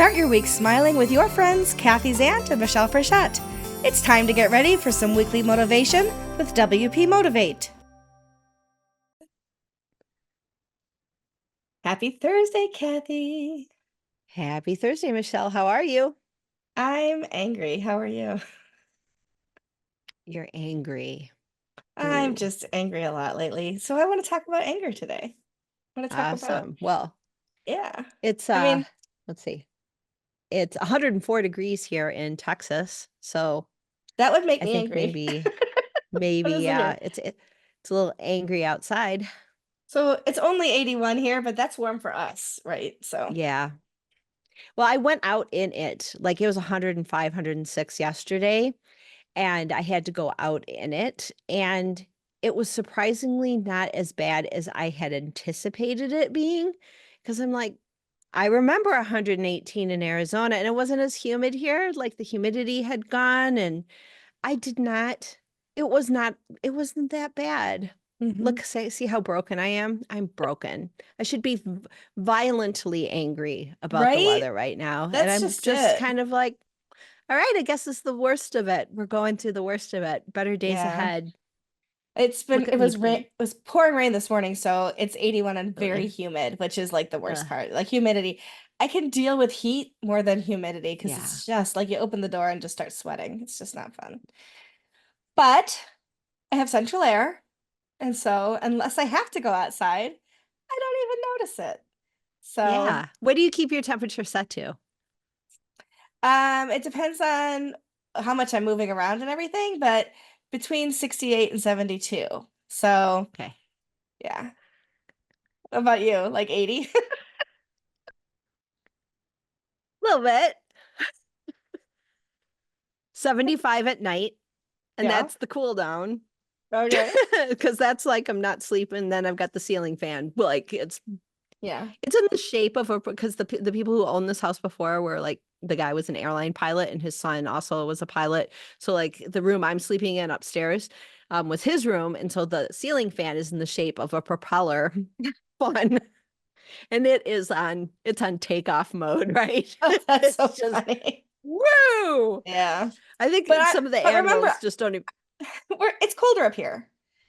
Start your week smiling with your friends, Kathy Zant and Michelle Frechette. It's time to get ready for some weekly motivation with WP Motivate. Happy Thursday, Kathy. Happy Thursday, Michelle. How are you? I'm angry. How are you? You're angry. I'm Ooh, just angry a lot lately. So I want to talk about anger today. I want to talk about, awesome. Well, yeah. it's I mean, let's see. It's 104 degrees here in Texas. So that would make I me think angry. maybe What is it yeah, here? it's a little angry outside. So it's only 81 here, but that's warm for us, right? So, Yeah. Well, I went out in it. Like it was 105, 106 yesterday, and I had to go out in it, and it was surprisingly not as bad as I had anticipated it being, because I'm like, I remember 118 in Arizona and it wasn't as humid here. Like the humidity had gone and I did not, it was not, it wasn't that bad. mhm. Look, see how broken I am? I'm broken. I should be violently angry about the Right? weather right now. And That's I'm just just it. kind of like, all right, I guess it's the worst of it. We're going through the worst of it. Better days Yeah. ahead. It Look at me was being, it was pouring rain this morning, so it's 81 and very really. humid, which is like the worst Uh, part. Like humidity. I can deal with heat more than humidity because yeah. it's just like you open the door and just start sweating. It's just not fun. But I have central air, and so unless I have to go outside, I don't even notice it. So, Yeah. What do you keep your temperature set to? it depends on how much I'm moving around and everything, but between 68 and 72. So, Okay. yeah. What about you? Like 80? A little bit. 75 at night, and Yeah. that's the cool down. Okay. Because that's like I'm not sleeping, then I've got the ceiling fan. Like Yeah. it's in the shape of a because the people who owned this house before were like the guy was an airline pilot and his son also was a pilot. So like the room I'm sleeping in upstairs was his room, and so the ceiling fan is in the shape of a propeller. Fun. And it's on takeoff mode, right? Oh, that's so It's just funny. woo. Yeah. I But think I some of the but remember animals just don't even, it's colder up here.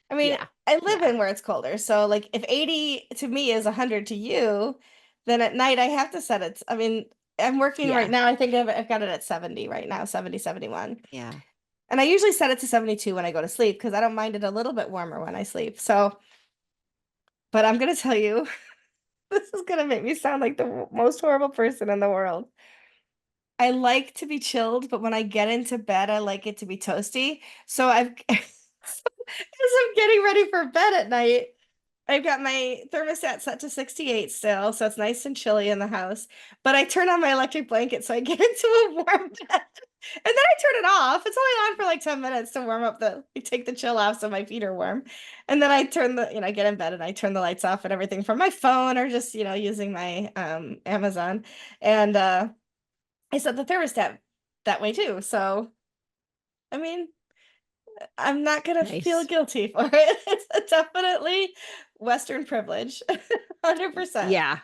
I mean, yeah. I live Yeah. in where it's colder. So like if 80 to me is 100 to you, then at night I have to set it. I mean, I'm working right Yeah. now. I think I've got it at 70 right now, 70, 71. Yeah. And I usually set it to 72 when I go to sleep because I don't mind it a little bit warmer when I sleep. So, but I'm gonna tell you, this is gonna make me sound like the most horrible person in the world. I like to be chilled, but when I get into bed, I like it to be toasty. So I've, as I'm getting ready for bed at night, I've got my thermostat set to 68 still, so it's nice and chilly in the house. But I turn on my electric blanket so I get into a warm bed. And then I turn it off. It's only on for like 10 minutes to warm up take the chill off so my feet are warm. And then I turn I get in bed and I turn the lights off and everything from my phone or just, using my Amazon. And I set the thermostat that way too. So, I mean, I'm not gonna feel Nice. guilty for it. It's definitely Western privilege, 100%. Yeah. Yeah,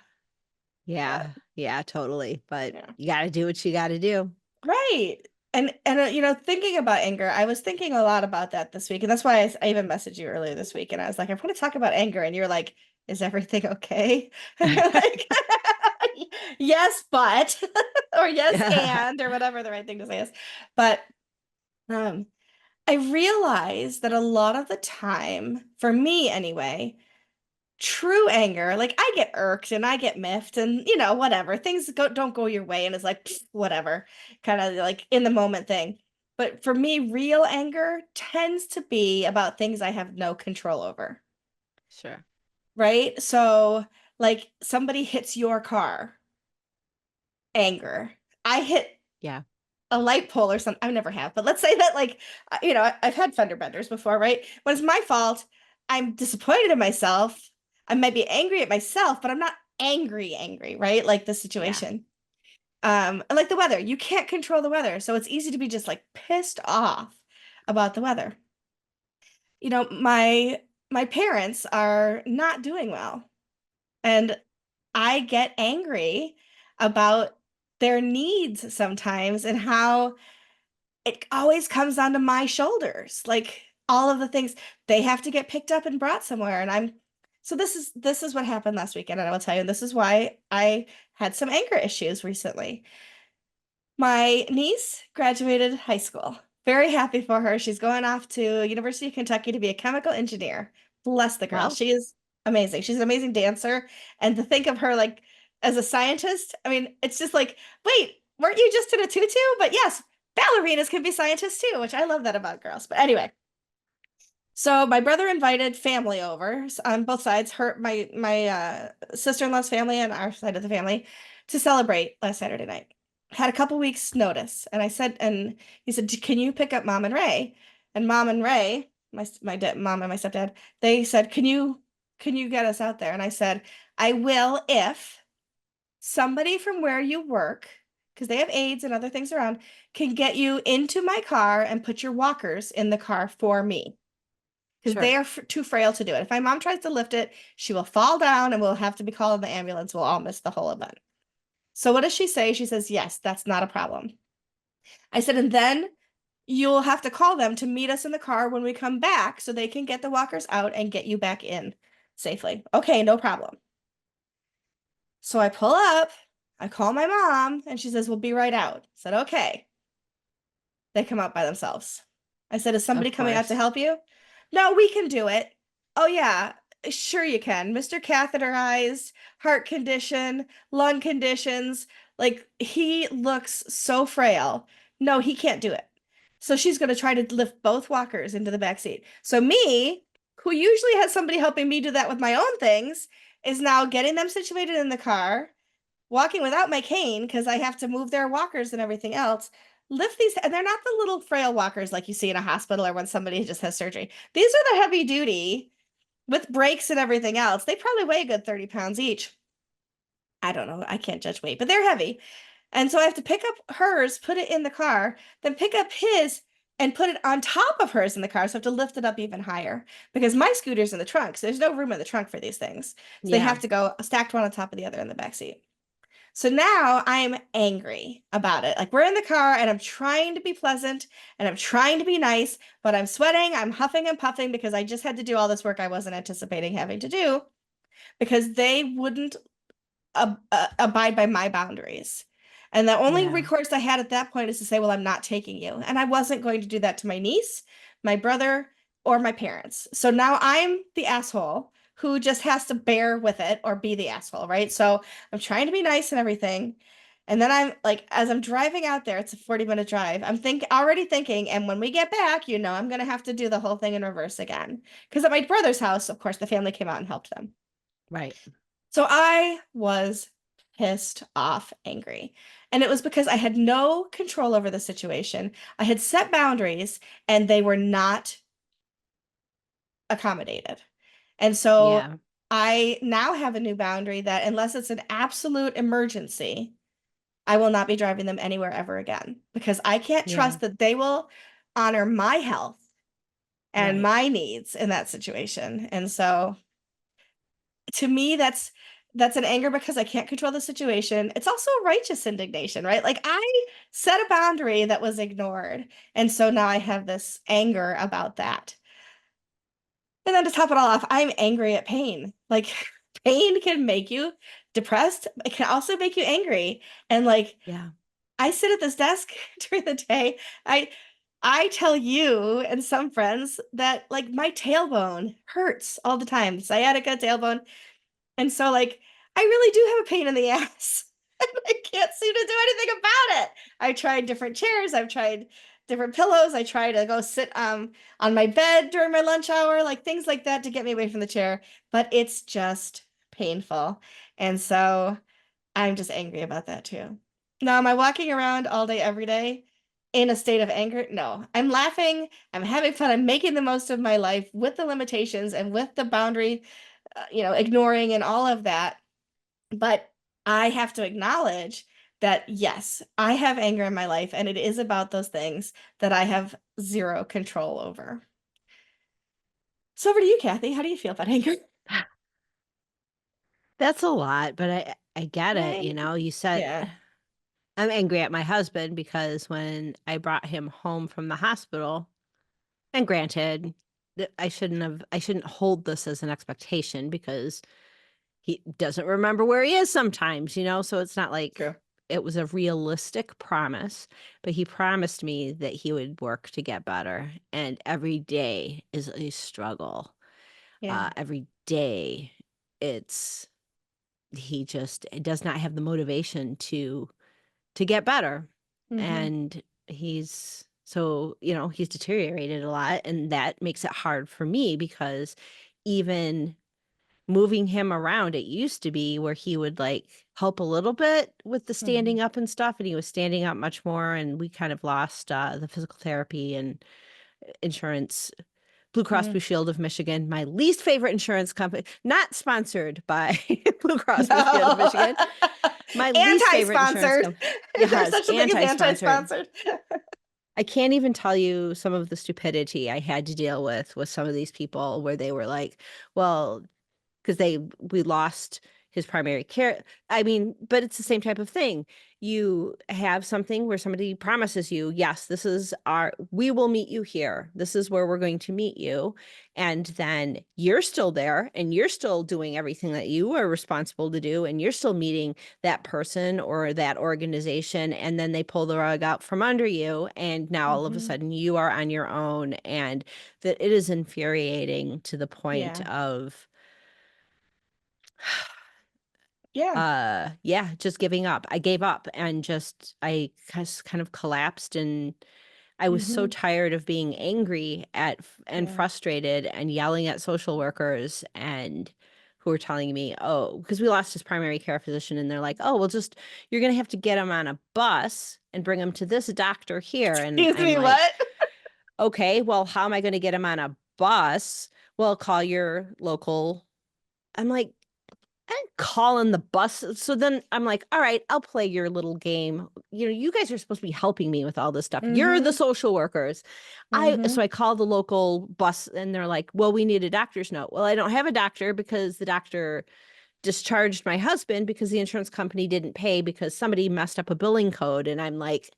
Yeah. Yeah, totally. But yeah, you got to do what you got to do. right. And thinking about anger, I was thinking a lot about that this week, and that's why I even messaged you earlier this week, and I was like, I want to talk about anger, and you're like, is everything okay? And you're like, yes, but, or yes, and, or whatever the right thing to say is, but um. I realize that a lot of the time, for me anyway, true anger, like I get irked and I get miffed and whatever. Things don't go your way and it's like "Pfft, whatever, kind of like in the moment thing. But for me, real anger tends to be about things I have no control over, Sure. right? So like somebody hits your car, anger. I hit Yeah. a light pole or something. I never have, but let's say that like I've had fender benders before, right? When it's my fault, I'm disappointed in myself. I might be angry at myself, but I'm not angry, right? Like the Yeah. situation. And like the weather, you can't control the weather, so it's easy to be just like pissed off about the weather. My parents are not doing well, and I get angry about their needs sometimes and how it always comes onto my shoulders. Like all of the things they have to get picked up and brought somewhere. And I'm so this is what happened last weekend, and I will tell you, and this is why I had some anger issues recently. My niece graduated high school. Very happy for her. She's going off to University of Kentucky to be a chemical engineer. Bless the girl. Well, She is amazing. She's an amazing dancer. And to think of her like as a scientist, I mean, it's just like, wait, weren't you just in a tutu? But yes, ballerinas can be scientists too, which I love that about girls. But anyway, so my brother invited family over on both sides, my sister-in-law's family and our side of the family, to celebrate last Saturday night. Had a couple weeks notice, and and he said, "Can you pick up Mom and Ray?" And Mom and Ray, mom and my stepdad, they said, "Can you get us out there?" And I said, "I will if somebody from where you work, because they have aides and other things around, can get you into my car and put your walkers in the car for me." Because sure. they are too frail to do it. If my mom tries to lift it, she will fall down and we'll have to be calling the ambulance. We'll all miss the whole event. So what does she say? She says, yes, that's not a problem. I said, and then you'll have to call them to meet us in the car when we come back so they can get the walkers out and get you back in safely. Okay, no problem. So I pull up, I call my mom, and she says, we'll be right out. I said, okay. They come out by themselves. I said, is somebody Of coming out to course. help you? No, we can do it. Oh, yeah, sure you can. Mr. Catheterized, heart condition, lung conditions. Like, he looks so frail. No, he can't do it. So she's going to try to lift both walkers into the back seat. So me, who usually has somebody helping me do that with my own things, is now getting them situated in the car, walking without my cane because I have to move their walkers and everything else. Lift these, and they're not the little frail walkers like you see in a hospital or when somebody just has surgery. These are the heavy duty with brakes and everything else. They probably weigh a good 30 pounds each. I don't know. I can't judge weight, but they're heavy. And so I have to pick up hers, put it in the car, then pick up his and put it on top of hers in the car. So I have to lift it up even higher because my scooter's in the trunk. So there's no room in the trunk for these things. So they Yeah. have to go stacked one on top of the other in the back seat. So now I'm angry about it. Like we're in the car and I'm trying to be pleasant and I'm trying to be nice, but I'm sweating, I'm huffing and puffing because I just had to do all this work I wasn't anticipating having to do because they wouldn't abide by my boundaries. And the only Yeah. recourse I had at that point is to say, well, I'm not taking you. And I wasn't going to do that to my niece, my brother, or my parents. So now I'm the asshole who just has to bear with it or be the asshole, right? So I'm trying to be nice and everything. And then I'm like, as I'm driving out there, it's a 40-minute drive. I'm already thinking, and when we get back, I'm gonna have to do the whole thing in reverse again. Because at my brother's house, of course, the family came out and helped them. Right. So I was pissed off, angry. And it was because I had no control over the situation. I had set boundaries and they were not accommodated. And so Yeah. I now have a new boundary that unless it's an absolute emergency, I will not be driving them anywhere ever again because I can't Yeah. trust that they will honor my health and Right. my needs in that situation. And so to me that's an anger because I can't control the situation. It's also a righteous indignation, right? Like I set a boundary that was ignored. And so now I have this anger about that. And then to top it all off, I'm angry at pain. Like pain can make you depressed. It can also make you angry. And like Yeah. I sit at this desk during the day. I tell you and some friends that like my tailbone hurts all the time. Sciatica, tailbone. And so, like, I really do have a pain in the ass. And I can't seem to do anything about it. I tried different chairs. I've tried different pillows. I try to go sit on my bed during my lunch hour, like things like that to get me away from the chair. But it's just painful. And so I'm just angry about that too. Now, am I walking around all day, every day in a state of anger? No. I'm laughing. I'm having fun. I'm making the most of my life with the limitations and with the boundary ignoring and all of that. But I have to acknowledge that, yes, I have anger in my life, and it is about those things that I have zero control over. So over to you, Kathy. How do you feel about anger? That's a lot, but I get it, Right. you said Yeah. I'm angry at my husband because when I brought him home from the hospital, and granted, I shouldn't hold this as an expectation because he doesn't remember where he is sometimes, so it's not like True. it was a realistic promise, but he promised me that he would work to get better. And every day is a struggle. Yeah. Every day it's he just does not have the motivation to get better. Mm-hmm. And he's deteriorated a lot, and that makes it hard for me because even moving him around, it used to be where he would like help a little bit with the Mm-hmm. standing up and stuff, and he was standing up much more, and we kind of lost the physical therapy and insurance. Blue Cross Mm. Blue Shield of Michigan, my least favorite insurance company, not sponsored by Blue Cross Blue Shield of No. Michigan. My least favorite insurance Anti-sponsored. company. Is there Yes, such a thing as anti-sponsored. anti-sponsored? I can't even tell you some of the stupidity I had to deal with some of these people where they were like, well, because we lost his primary care. I mean, but it's the same type of thing. You have something where somebody promises you, yes, we will meet you here. This is where we're going to meet you. And then you're still there and you're still doing everything that you are responsible to do. And you're still meeting that person or that organization. And then they pull the rug out from under you. And now all of a Mm-hmm. sudden you are on your own. And that it is infuriating to the point Yeah. of, Yeah. yeah, just giving up. I gave up and just kind of collapsed, and I was so Mm-hmm. tired of being angry and Yeah. frustrated and yelling at social workers and who were telling me, oh, because we lost his primary care physician, and they're like, oh, well, just you're gonna have to get him on a bus and bring him to this doctor here. And Excuse I'm me, like, what? okay, well, how am I gonna get him on a bus? Well, call your local. I'm like, and calling the bus. So then I'm like, all right, I'll play your little game. You guys are supposed to be helping me with all this stuff. You're the Mm-hmm. social workers. Mm-hmm. So I call the local bus and they're like, well, we need a doctor's note. Well, I don't have a doctor because the doctor discharged my husband because the insurance company didn't pay because somebody messed up a billing code. And I'm like,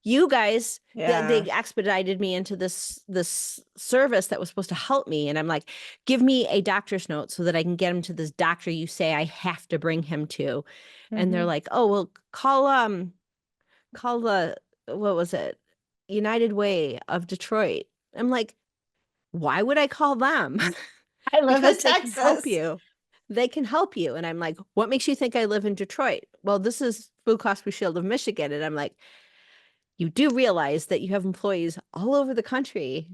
you guys, Yeah. they expedited me into this service that was supposed to help me, and I'm like, give me a doctor's note so that I can get him to this doctor you say I have to bring him to. And they're Mm-hmm. like, oh, well, call the, what was it, United Way of Detroit. I'm like, why would I call them? I live in Because they can help Texas. you. They can help you. And I'm like, what makes you think I live in Detroit? Well, this is Blue Cross Blue Shield of Michigan. And I'm like, you do realize that you have employees all over the country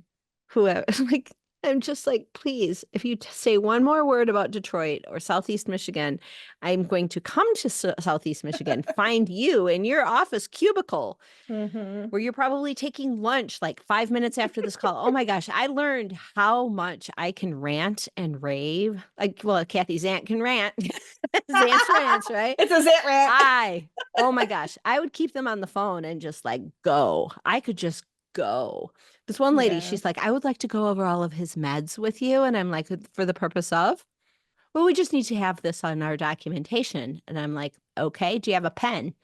who have, like, I'm just like, please, if you say one more word about Detroit or Southeast Michigan, I'm going to come to Southeast Michigan, find you in your office cubicle Mm-hmm. where you're probably taking lunch like 5 minutes after this call. Oh my gosh, I learned how much I can rant and rave. Like, well, Kathy's aunt can rant. Zant's rants, right? It's a zit rant. Oh my gosh, I would keep them on the phone and just like go. I could just go. This one lady, Yeah. she's like, I would like to go over all of his meds with you. And I'm like, for the purpose of? Well, we just need to have this on our documentation. And I'm like, okay, do you have a pen?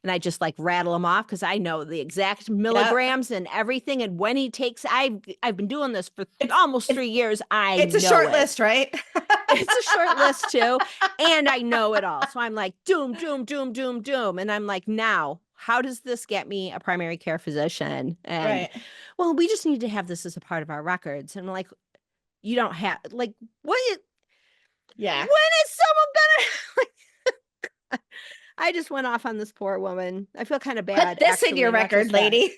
And I just like rattle them off because I know the exact Yep. milligrams and everything. And when he takes, I've been doing this for It's almost it's 3 years. I it's a know short it. list, right? It's a short list too. And I know it all. So I'm like, doom, doom, doom, doom, doom. And I'm like, now, how does this get me a primary care physician? And Right. well, we just need to have this as a part of our records. And I'm like, you don't have, like, when Yeah. is someone gonna, I just went off on this poor woman. I feel kind of Put bad this in actually your in record, retrospect. lady.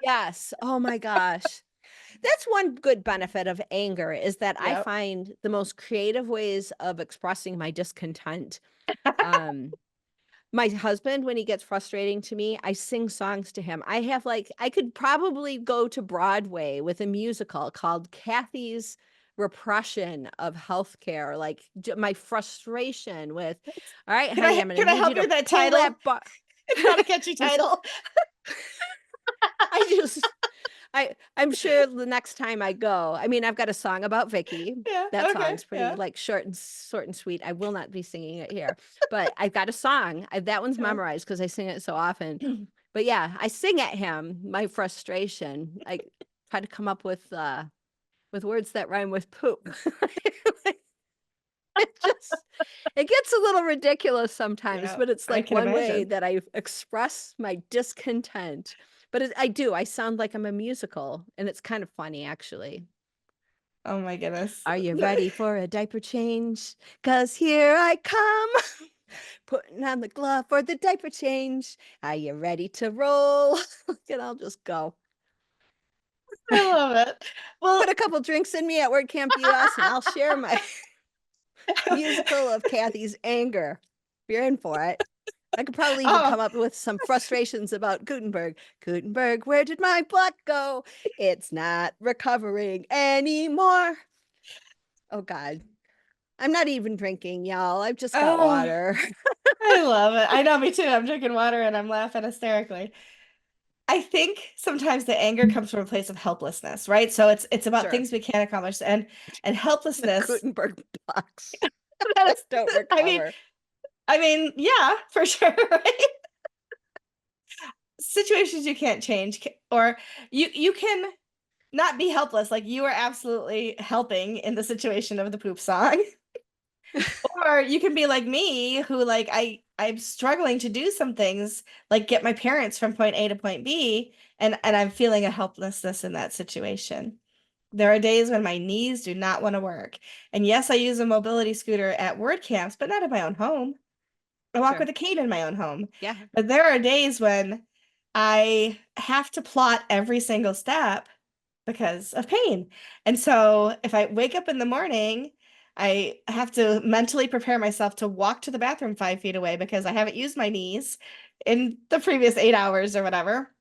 Yes. Oh my gosh. That's one good benefit of anger is that I Yep. find the most creative ways of expressing my discontent. Um, my husband, when he gets frustrating to me, I sing songs to him. I could probably go to Broadway with a musical called Kathy's Repression of Healthcare. Like my frustration with, all right, Can I honey, I'm going to can I need you help you to with that pull title? that bar. It's not a catchy title. I just I'm sure the next time I go, I mean, I've got a song about Vicky. Yeah, That okay, song's pretty yeah. like short and sweet. I will not be singing it here, but I've got a song. That one's Yeah. memorized because I sing it so often. But yeah, I sing at him my frustration. I try to come up with words that rhyme with poop. It just it gets a little ridiculous sometimes, Yeah, but it's I like can one way imagine. that I express my discontent. But I do. I sound like I'm a musical, and it's kind of funny, actually. Oh my goodness. Are you ready for a diaper change? 'Cause here I come, putting on the glove for the diaper change. Are you ready to roll? And I'll just go. I love it. Put Well, a couple drinks in me at Word Camp US, and I'll share my musical of Kathy's anger. If you're in for it. I could probably even oh, come up with some frustrations about Gutenberg. Gutenberg, where did my blood go? It's not recovering anymore. Oh God. I'm not even drinking, y'all. I've just got oh, water. I love it. I know, me too. I'm drinking water and I'm laughing hysterically. I think sometimes the anger comes from a place of helplessness, right? So it's about Sure. things we can't accomplish and The helplessness. Gutenberg blocks That that is, don't I mean, recover. yeah, for sure, right? Situations you can't change, or you can not be helpless. Like you are absolutely helping in the situation of the poop song. Or you can be like me, who like I'm struggling to do some things, like get my parents from point A to point B, and I'm feeling a helplessness in that situation. There are days when my knees do not want to work. And yes, I use a mobility scooter at word camps, but not in my own home. I walk Sure. with a cane in my own home. Yeah. But there are days when I have to plot every single step because of pain. And so if I wake up in the morning, I have to mentally prepare myself to walk to the bathroom 5 feet away because I haven't used my knees in the previous 8 hours or whatever.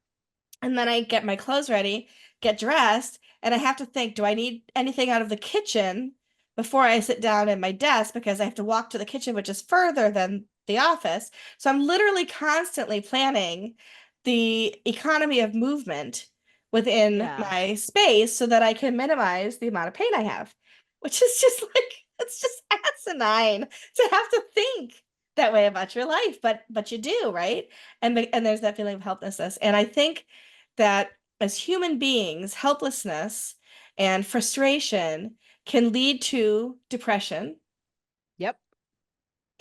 And then I get my clothes ready, get dressed, and I have to think, do I need anything out of the kitchen before I sit down at my desk because I have to walk to the kitchen, which is further than the office. So I'm literally constantly planning the economy of movement within Yeah. my space so that I can minimize the amount of pain I have, which is just like it's just asinine to have to think that way about your life, but you do, right? And there's that feeling of helplessness. And I think that as human beings, helplessness and frustration can lead to depression Yep.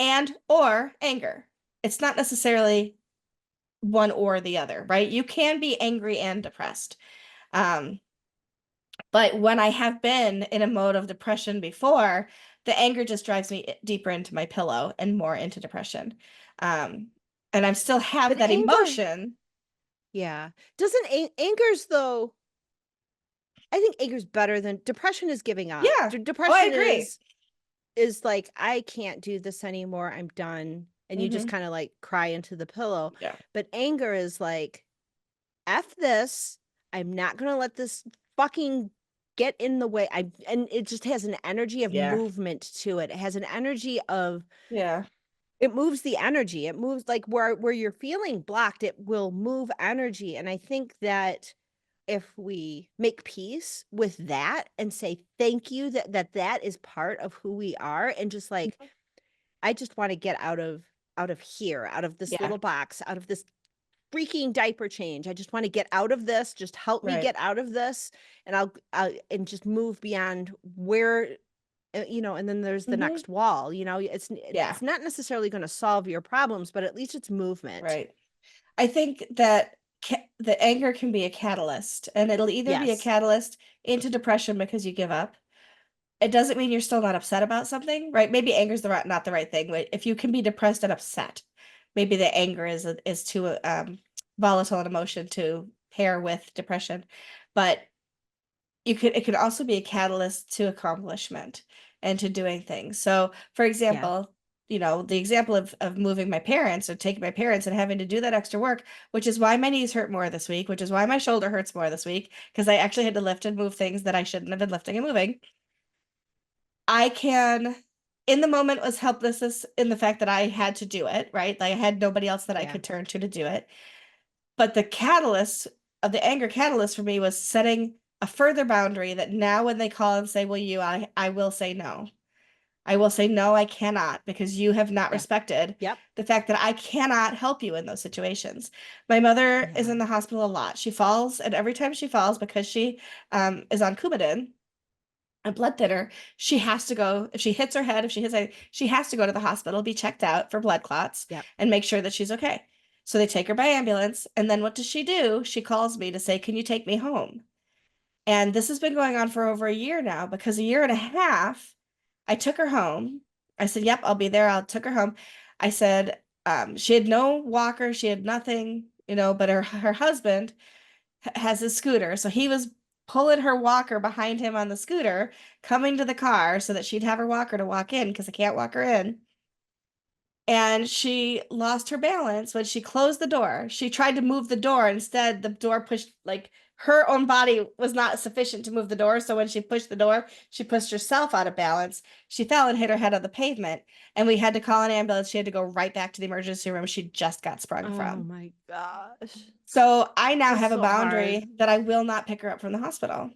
and or anger. It's not necessarily one or the other, right? You can be angry and depressed. Um, but when I have been in a mode of depression before, the anger just drives me deeper into my pillow and more into depression. Um, and I still have But that anger, emotion. yeah. Doesn't anger's though, I think anger's better than depression is giving up. Yeah. Oh, I Depression agree. is like, I can't do this anymore. I'm done. And you just Hmm. kind of like cry into the pillow. Yeah. But anger is like, F this. I'm not going to let this fucking get in the way. And it just has an energy of Yeah. movement to it. It has an energy of, Yeah. it moves the energy. It moves like where you're feeling blocked, it will move energy. And I think that if we make peace with that and say thank you that is part of who we are, and just like, I just want to get out of here, out of this Yeah. little box, out of this freaking diaper change. I just want to get out of this. Just help me Right. get out of this, and I'll and just move beyond where, and then there's the Hmm. next wall. Yeah. It's not necessarily going to solve your problems, but at least it's movement. Right. I think that the anger can be a catalyst, and it'll either be a Yes. catalyst into depression because you give up. It doesn't mean you're still not upset about something, right? Maybe anger is not the right thing. But if you can be depressed and upset, maybe the anger is too volatile an emotion to pair with depression. But it could also be a catalyst to accomplishment and to doing things. So, for Yeah. example, the example of moving my parents or taking my parents and having to do that extra work, which is why my knees hurt more this week, which is why my shoulder hurts more this week, because I actually had to lift and move things that I shouldn't have been lifting and moving. I can, in the moment, was helpless in the fact that I had to do it, right? Like I had nobody else that I Yeah. could turn to do it. But the catalyst the anger catalyst for me was setting a further boundary that now when they call and say, will you, I will say no. I will say, no, I cannot, because you have not Yeah. respected Yep. the fact that I cannot help you in those situations. My mother is Yeah. in the hospital a lot. She falls, and every time she falls, because she is on Coumadin, a blood thinner, she has to go, if she hits her head, if she hits a, she has to go to the hospital, be checked out for blood clots, Yep. and make sure that she's okay. So they take her by ambulance, and then what does she do? She calls me to say, can you take me home? And this has been going on for over a year now, because a year and a half, I took her home. I said, yep, I'll be there. I took her home. I said, she had no walker, she had nothing, but her husband has a scooter. So he was pulling her walker behind him on the scooter, coming to the car so that she'd have her walker to walk in because I can't walk her in. And she lost her balance when she closed the door. She tried to move the door. Instead, the door pushed, like, her own body was not sufficient to move the door. So when she pushed the door, she pushed herself out of balance. She fell and hit her head on the pavement. And we had to call an ambulance. She had to go right back to the emergency room she just got sprung Oh from. my gosh. So I now That's have a so hard. boundary that I will not pick her up from the hospital.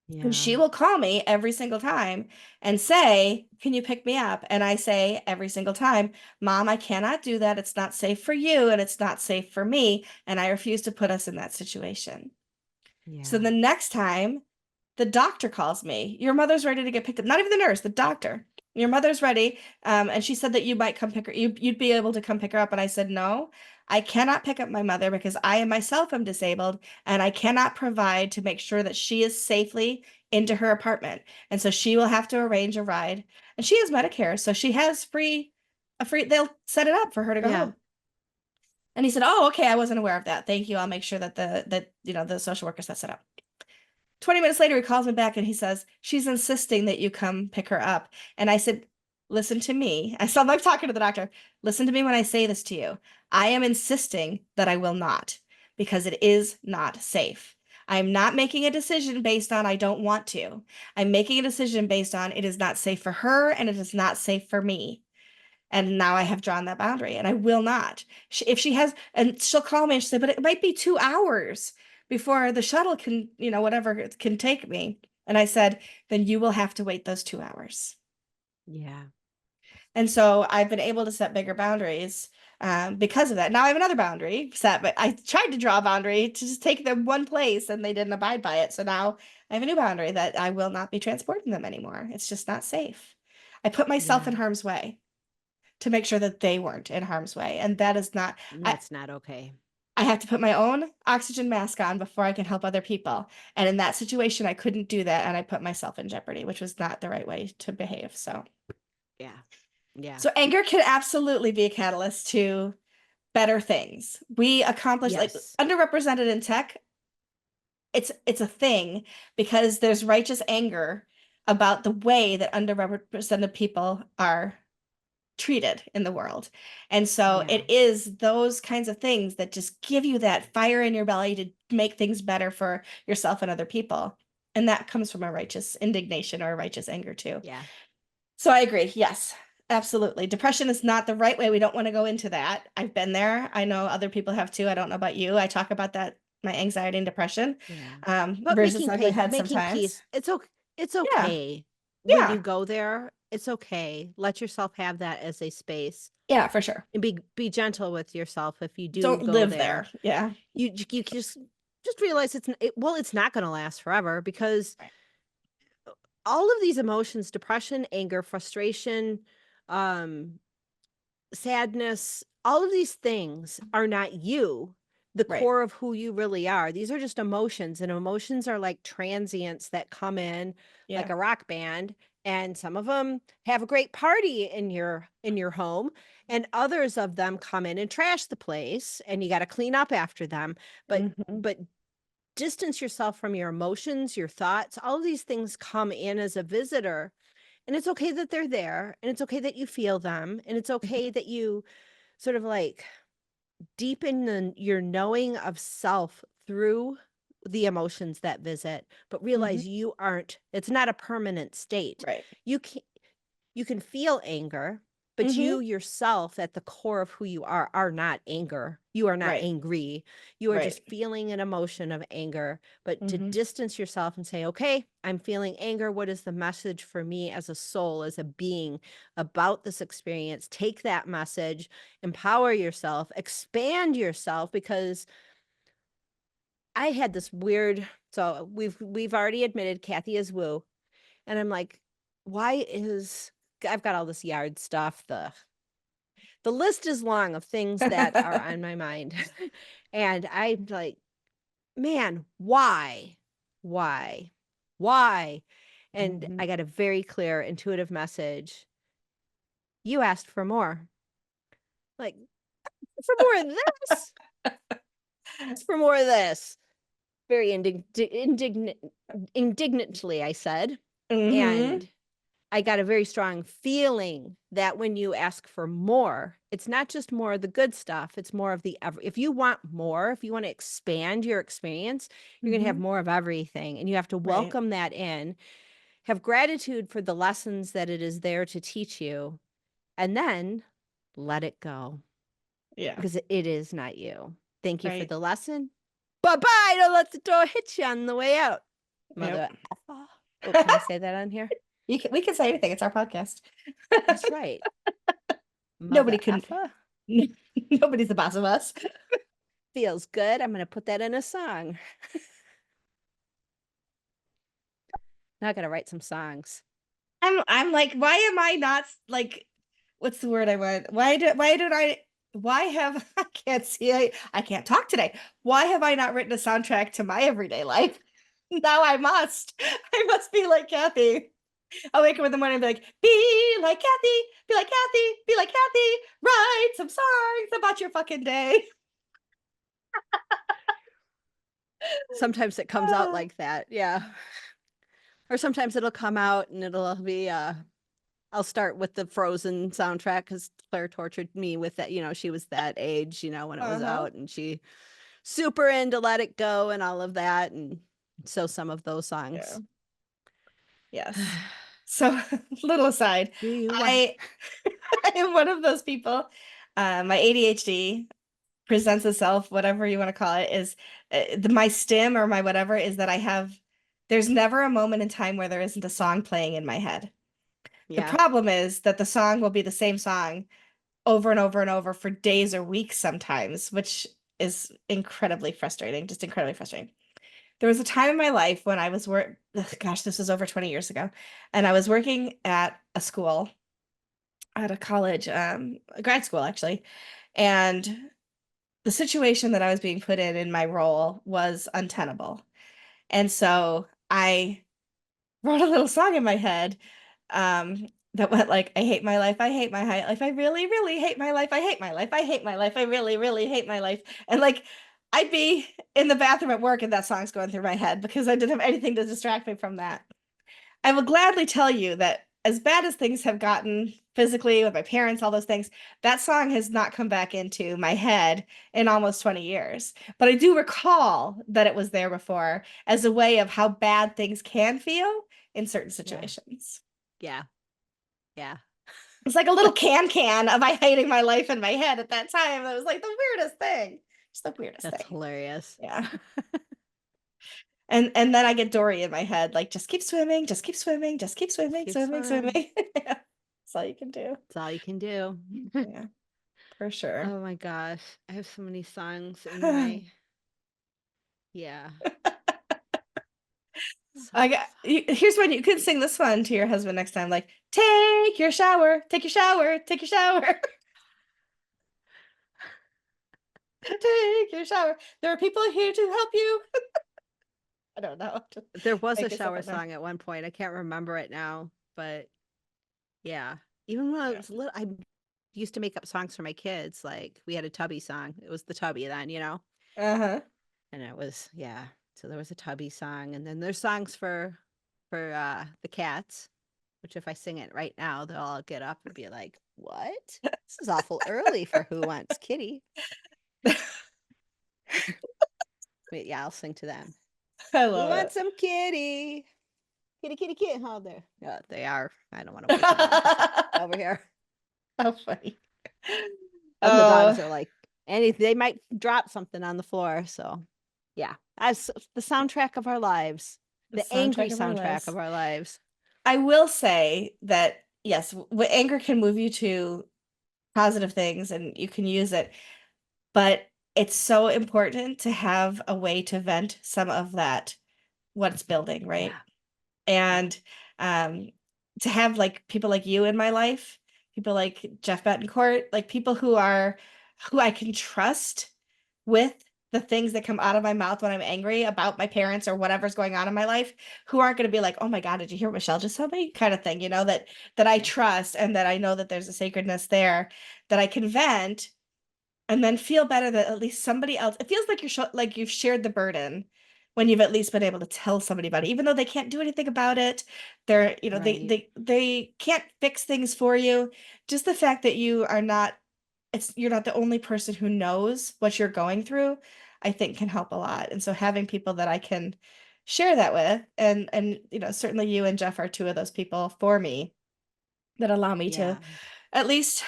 And Yeah. she will call me every single time and say, can you pick me up? And I say every single time, Mom, I cannot do that. It's not safe for you and it's not safe for me. And I refuse to put us in that situation. So Yeah. the next time the doctor calls me, your mother's ready to get picked up, not even the nurse, the doctor. Your mother's ready. And she said that you might come pick her, you'd be able to come pick her up. And I said, no, I cannot pick up my mother because I myself am disabled and I cannot provide to make sure that she is safely into her apartment. And so she will have to arrange a ride. And she has Medicare, so she has they'll set it up for her to go Yeah. home. And he said, oh, okay, I wasn't aware of that. Thank you. I'll make sure that the social worker sets it up. 20 minutes later, he calls me back and he says, she's insisting that you come pick her up. And I said, listen to me. I still like talking to the doctor. Listen to me when I say this to you. I am insisting that I will not because it is not safe. I'm not making a decision based on I don't want to. I'm making a decision based on it is not safe for her and it is not safe for me. And now I have drawn that boundary and I will not. If she has, and she'll call me and she'll say, but it might be 2 hours before the shuttle can, whatever can take me. And I said, then you will have to wait those 2 hours. Yeah. And so I've been able to set bigger boundaries because of that. Now I have another boundary set, but I tried to draw a boundary to just take them one place and they didn't abide by it. So now I have a new boundary that I will not be transporting them anymore. It's just not safe. I put myself Yeah. in harm's way to make sure that they weren't in harm's way. And that is not, That's not okay. I have to put my own oxygen mask on before I can help other people. And in that situation, I couldn't do that. And I put myself in jeopardy, which was not the right way to behave. Yeah. Yeah. So anger can absolutely be a catalyst to better things. We accomplish like Yes. underrepresented in tech. It's a thing because there's righteous anger about the way that underrepresented people are treated in the world. And so Yeah. it is those kinds of things that just give you that fire in your belly to make things better for yourself and other people. And that comes from a righteous indignation or a righteous anger too. Yeah. So I agree. Yes, absolutely. Depression is not the right way. We don't want to go into that. I've been there. I know other people have too. I don't know about you. I talk about that, my anxiety and depression. Yeah. But Rears its ugly head making sometimes. peace. It's Yeah. okay when Yeah. you go there. It's okay. Let yourself have that as a space Yeah, for sure. and be gentle with yourself if you do Don't go live there. there. Yeah. You just realize it's not going to last forever because Right. all of these emotions, depression, anger, frustration, um sadness, all of these things are not you, the Right. core of who you really are. These are just emotions, and emotions are like transients that come in like Yeah. a rock band, and some of them have a great party in your home, and others of them come in and trash the place, and you got to clean up after them. But Hmm. but distance yourself from your emotions, your thoughts. All of these things come in as a visitor, and it's okay that they're there, and it's okay that you feel them, and it's okay that you sort of like deepen your knowing of self through the emotions that visit, but Hmm. realize you aren't, it's not a permanent state. Right. You can you can feel anger, But you Mhm. yourself, at the core of who you are not anger. You are not Right. angry. You are Right. just feeling an emotion of anger. But to Mhm. distance yourself and say, okay, I'm feeling anger. What is the message for me as a soul, as a being about this experience? Take that message, empower yourself, expand yourself, because I had this weird, so we've already admitted Kathy is woo. And I'm like, why is I've got all this yard stuff, the list is long of things that are on my mind. And I'm like, man, why? Why? Why? And Mhm. I got a very clear, intuitive message. You asked for more. Like, for more of this, for more of this. Very indignantly, I said. Mhm. And I got a very strong feeling that when you ask for more, it's not just more of the good stuff, it's more of the if you want more, if you want to expand your experience, you're going to have Mhm. more of everything, and you have to Right. welcome that in, have gratitude for the lessons that it is there to teach you, and then let it go, Yeah. because it is not you. Thank you for Right. the lesson. Bye-bye. Don't let the door hit you on the way out. Yep. Mother effer. Oh, can I say that on here? We can say anything. It's our podcast. That's right. Nobody Mother can. effer. Nobody's the boss of us. Feels good. I'm going to put that in a song. Now I got to write some songs. I'm like, why am I not like, what's the word I want? Why don't I why have I can't see I can't talk today. Why have I not written a soundtrack to my everyday life? Now I must. I must be like Kathy. I'll wake up in the morning and be like, be like Kathy, be like Kathy, be like Kathy, write some songs about your fucking day. Sometimes it comes out like that. Yeah. Or sometimes it'll come out and it'll be I'll start with the Frozen soundtrack because Claire tortured me with that. She was that age, when it was Uh-huh. out, and she super into Let It Go and all of that. And so some of those Yeah. songs. Yes. So, little aside, Do you want? I I am one of those people. My ADHD presents itself, whatever you want to call it, is my stim or my whatever is that there's never a moment in time where there isn't a song playing in my head. The Yeah. problem is that the song will be the same song over and over and over for days or weeks sometimes, which is incredibly frustrating, just incredibly frustrating. There was a time in my life when I was gosh, this was over 20 years ago, and I was working at a school, at a college, a grad school actually, and the situation that I was being put in my role was untenable. And so I wrote a little song in my head that went like, I hate my life, I hate my life, I really, really hate my life, I hate my life, I hate my life, I really, really hate my life. And like, I'd be in the bathroom at work and that song's going through my head because I didn't have anything to distract me from that. I will gladly tell you that as bad as things have gotten physically with my parents, all those things, that song has not come back into my head in almost 20 years. But I do recall that it was there before as a way of how bad things can feel in certain Yeah. situations. Yeah. Yeah. It's like a little can of I hating my life in my head at that time. It was like the weirdest thing. Just the weirdest That's thing. hilarious. Yeah. And then I get Dory in my head, like just keep swimming, just keep swimming, just keep Just swimming, keep swimming, swimming. swimming. That's all you can do. That's all you can do. Yeah, for sure. Oh my gosh. I have so many songs in my, yeah. So many Here's one you can sing this one to your husband next time, like take your shower, take your shower, take your shower, take your shower. There are people here to help you. I don't know. Just There was a making stuff shower up now. song at one point. I can't remember it now, but yeah. Even when I Yeah. was little, I used to make up songs for my kids. Like we had a Tubby song. It was the Tubby then. Uh-huh. And it was, yeah. So there was a Tubby song, and then there's songs for the cats, which if I sing it right now, they'll all get up and be like, "What? This is awful early for Who Wants Kitty." Wait, yeah, I'll sing to them. I Who love wants it. some kitty? Kitty, kitty, kitty. Oh, there. Yeah, they are. I don't want to wake them up. They're over here. How funny. And the dogs Oh, are like anything, they might drop something on the floor. So yeah, that's the soundtrack of our lives, the the angry soundtrack of our soundtrack lives. of our lives. I will say that yes, anger can move you to positive things and you can use it, but it's so important to have a way to vent some of that what's building, Yeah. right? Yeah. And um to have like people like you in my life, people like Jeff Betancourt, like people who I can trust with the things that come out of my mouth when I'm angry about my parents or whatever's going on in my life, who aren't going to be like, "Oh my God, did you hear what Michelle just told me?" kind of thing, that I Yeah. trust and that I know that there's a sacredness there that I can vent and then feel better that at least somebody else, it feels like like you've shared the burden when you've at least been able to tell somebody about it, even though they can't do anything about it. They're, Right. they can't fix things for you. Just the fact that you're not the only person who knows what you're going through, I think can help a lot. And so having people that I can share that with, and certainly you and Jeff are two of those people for me that allow me to Yeah. at least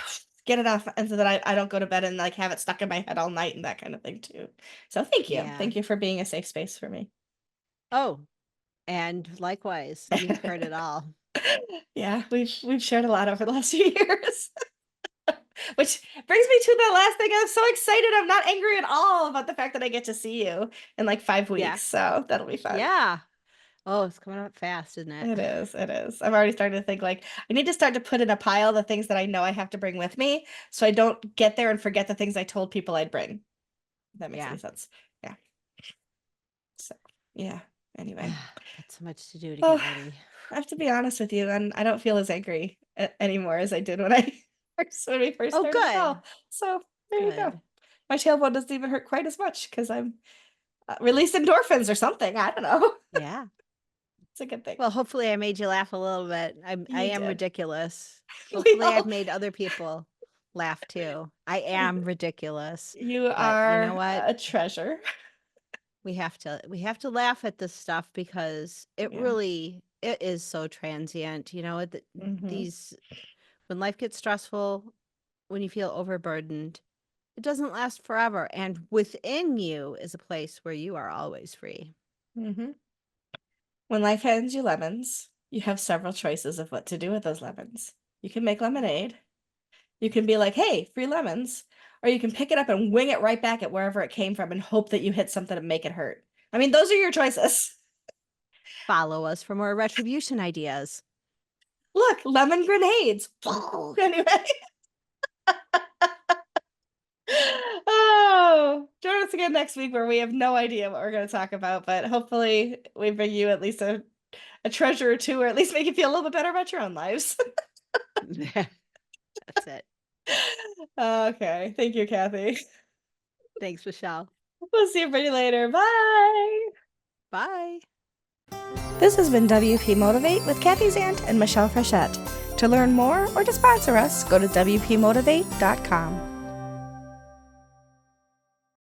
get it off and so that I don't go to bed and like have it stuck in my head all night and that kind of thing too. So thank you. Yeah. Thank you for being a safe space for me. Oh, and likewise, you've heard it all. Yeah, we've shared a lot over the last few years. Which brings me to the last thing. I'm so excited. I'm not angry at all about the fact that I get to see you in like 5 weeks. Yeah. So that'll be fun. Yeah. Oh, it's coming up fast, isn't it? It is. It is. I'm already starting to think like I need to start to put in a pile the things that I know I have to bring with me so I don't get there and forget the things I told people I'd bring. If that makes Yeah. any sense. Yeah. So, yeah. Anyway. Got so much to do to Oh, get ready. I have to be honest with you, and I don't feel as angry anymore as I did when I when we first Oh, started the good. call. So there you go. Good. My tailbone doesn't even hurt quite as much because I'm released endorphins or something. I don't know. Yeah. It's a good thing. Well, hopefully I made you laugh a little bit. I You am did. ridiculous. We Hopefully I've all. made other people laugh too. I am ridiculous. You But you know are what? a treasure. We have to laugh at this stuff because Yeah. it is so transient. Hmm. These when life gets stressful, when you feel overburdened, it doesn't last forever. And within you is a place where you are always free. Hmm. When life hands you lemons, you have several choices of what to do with those lemons. You can make lemonade. You can be like, hey, free lemons. Or you can pick it up and wing it right back at wherever it came from and hope that you hit something to make it hurt. I mean, those are your choices. Follow us for more retribution ideas. Look, lemon grenades. Anyway. Oh, join us again next week where we have no idea what we're going to talk about, but hopefully we bring you at least a treasure or two, or at least make you feel a little bit better about your own lives. That's it. Okay. Thank you, Kathy. Thanks, Michelle. We'll see everybody later. Bye. Bye. This has been WP Motivate with Kathy Zant and Michelle Frechette. To learn more or to sponsor us, go to WPMotivate.com.